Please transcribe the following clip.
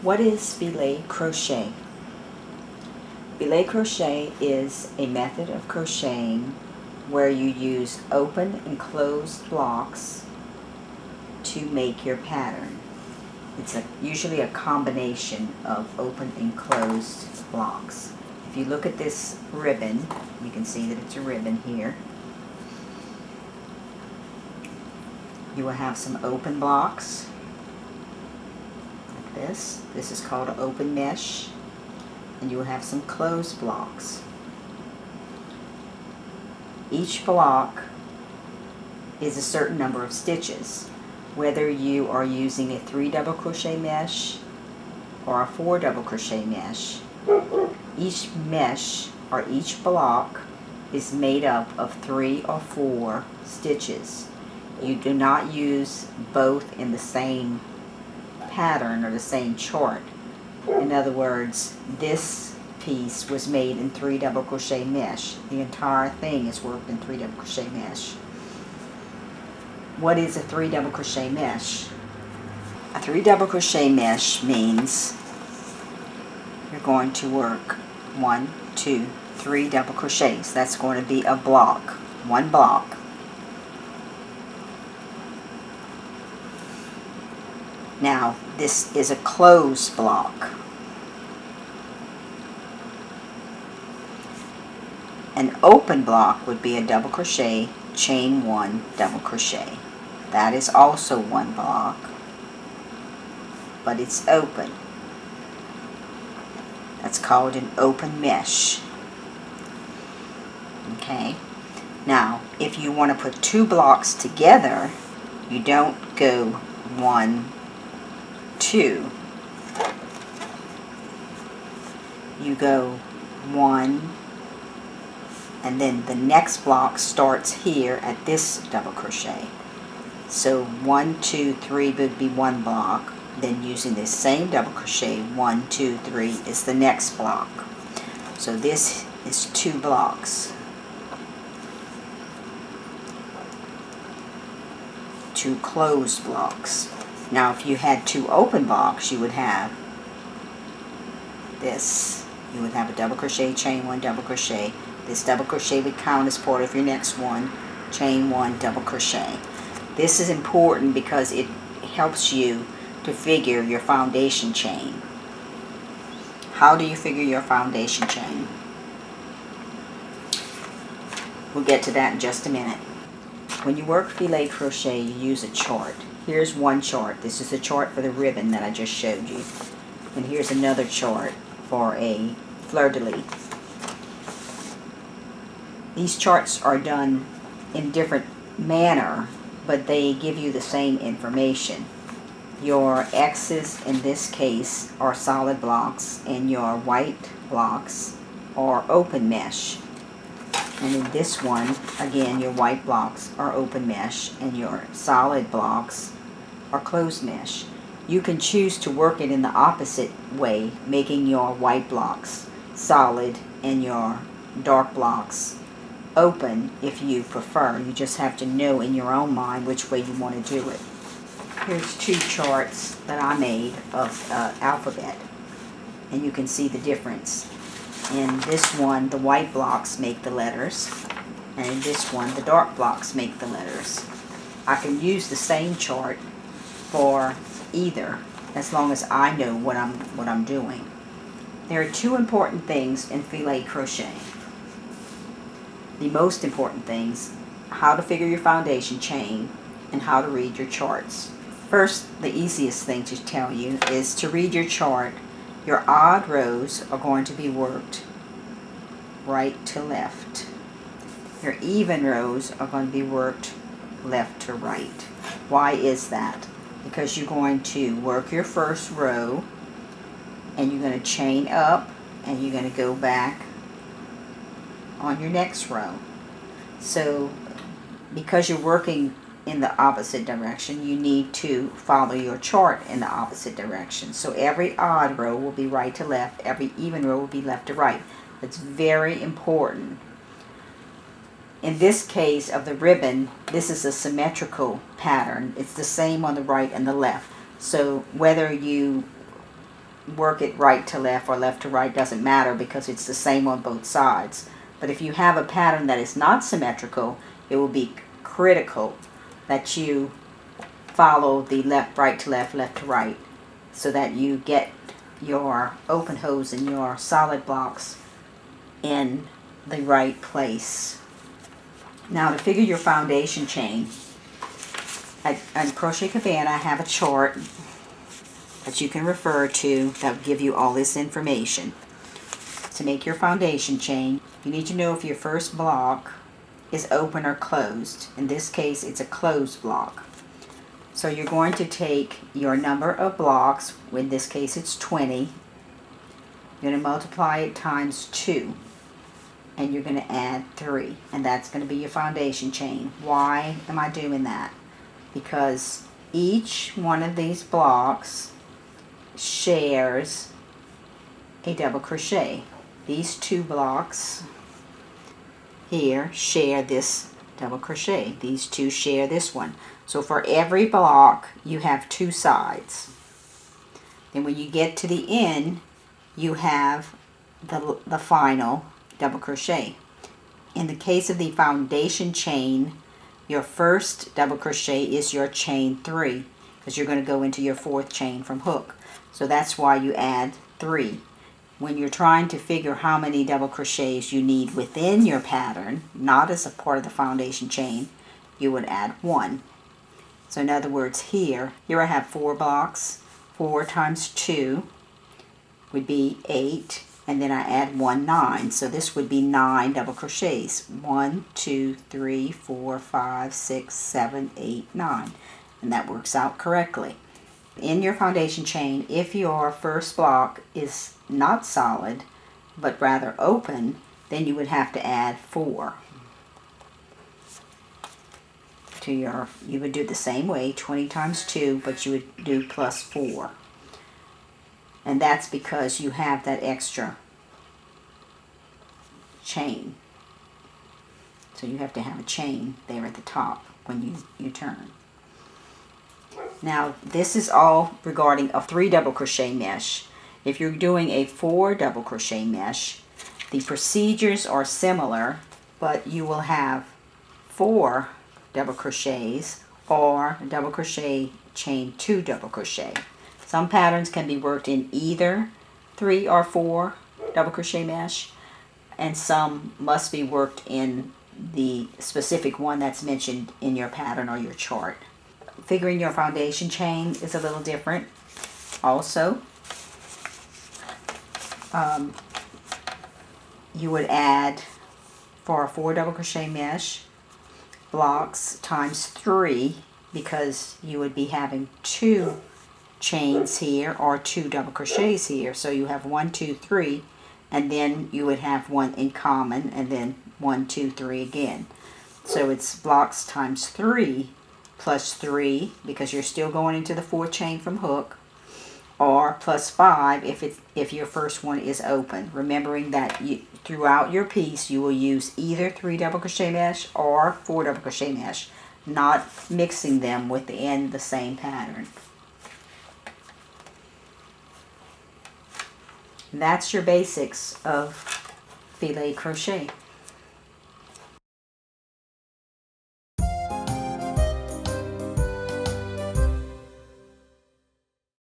What is filet crochet? Filet crochet is a method of crocheting where you use open and closed blocks to make your pattern. It's usually a combination of open and closed blocks. If you look at this ribbon, you can see that it's a ribbon here. You will have some open blocks like this. This is called an open mesh. And you will have some closed blocks. Each block is a certain number of stitches. Whether you are using a 3 double crochet mesh or a 4 double crochet mesh, each mesh or each block is made up of 3 or 4 stitches. You do not use both in the same pattern or the same chart. In other words, this piece was made in 3 double crochet mesh. The entire thing is worked in 3 double crochet mesh. What is a 3 double crochet mesh? A 3 double crochet mesh means you're going to work 1, 2, 3 double crochets. That's going to be a block, one block. Now, this is a closed block. An open block would be a double crochet, chain 1, double crochet. That is also one block, but it's open. That's called an open mesh. Okay. Now, if you want to put 2 blocks together, you don't go 1, 2. You go 1, and then the next block starts here at this double crochet. So 1, 2, 3 would be one block. Then using the same double crochet, 1, 2, 3 is the next block. So this is 2 blocks. 2 closed blocks. Now if you had 2 open blocks, you would have this. You would have a double crochet, chain 1, double crochet. This double crochet would count as part of your next one, chain 1, double crochet. This is important because it helps you to figure your foundation chain. How do you figure your foundation chain? We'll get to that in just a minute. When you work filet crochet, you use a chart. Here's one chart. This is the chart for the ribbon that I just showed you. And here's another chart for a fleur-de-lis. These charts are done in different manner, but they give you the same information. Your X's in this case are solid blocks, and your white blocks are open mesh. And in this one, again, your white blocks are open mesh, and your solid blocks are closed mesh. You can choose to work it in the opposite way, making your white blocks solid and your dark blocks open if you prefer. You just have to know in your own mind which way you want to do it. Here's 2 charts that I made of alphabet, and you can see the difference. In this one, the white blocks make the letters, and in this one, the dark blocks make the letters. I can use the same chart for either, as long as I know what I'm doing. There are 2 important things in filet crochet. The most important things: how to figure your foundation chain and how to read your charts. First, the easiest thing to tell you is to read your chart. Your odd rows are going to be worked right to left. Your even rows are going to be worked left to right. Why is that? Because you're going to work your first row, and you're going to chain up, and you're going to go back on your next row. So because you're working in the opposite direction, you need to follow your chart in the opposite direction. So every odd row will be right to left, every even row will be left to right. That's very important. In this case of the ribbon, this is a symmetrical pattern. It's the same on the right and the left. So whether you work it right to left or left to right, doesn't matter because it's the same on both sides. But if you have a pattern that is not symmetrical, it will be critical that you follow the left, right to left, left to right, so that you get your open hose and your solid blocks in the right place. Now to figure your foundation chain, on Crochet Cabana I have a chart that you can refer to that will give you all this information. To make your foundation chain, you need to know if your first block is open or closed. In this case, it's a closed block. So you're going to take your number of blocks, in this case it's 20, you're going to multiply it times 2, and you're going to add 3, and that's going to be your foundation chain. Why am I doing that? Because each one of these blocks shares a double crochet. These 2 blocks here share this double crochet. These 2 share this one. So for every block you have 2 sides. Then when you get to the end, you have the final double crochet. In the case of the foundation chain, your first double crochet is your chain 3, because you're going to go into your 4th chain from hook. So that's why you add 3. When you're trying to figure how many double crochets you need within your pattern, not as a part of the foundation chain, you would add 1. So in other words, here I have 4 blocks. 4 times 2 would be 8, and then I add 1, 9. So this would be 9 double crochets. 1, 2, 3, 4, 5, 6, 7, 8, 9. And that works out correctly. In your foundation chain, if your first block is not solid, but rather open, then you would have to add 4 to your, you would do the same way, 20 times 2, but you would do plus 4. And that's because you have that extra chain. So you have to have a chain there at the top when you turn. Now this is all regarding a 3 double crochet mesh. If you're doing a 4 double crochet mesh, the procedures are similar, but you will have 4 double crochets or double crochet chain 2 double crochet. Some patterns can be worked in either 3 or 4 double crochet mesh, and some must be worked in the specific one that's mentioned in your pattern or your chart. Figuring your foundation chain is a little different also. You would add, for a 4 double crochet mesh, blocks times 3, because you would be having 2 chains here or 2 double crochets here. So you have 1, 2, 3, and then you would have 1 in common, and then 1, 2, 3 again. So it's blocks times 3 plus 3, because you're still going into the 4th chain from hook, or plus 5 if your first one is open. Remembering that throughout your piece you will use either 3 double crochet mesh or 4 double crochet mesh, not mixing them within the same pattern. That's your basics of filet crochet.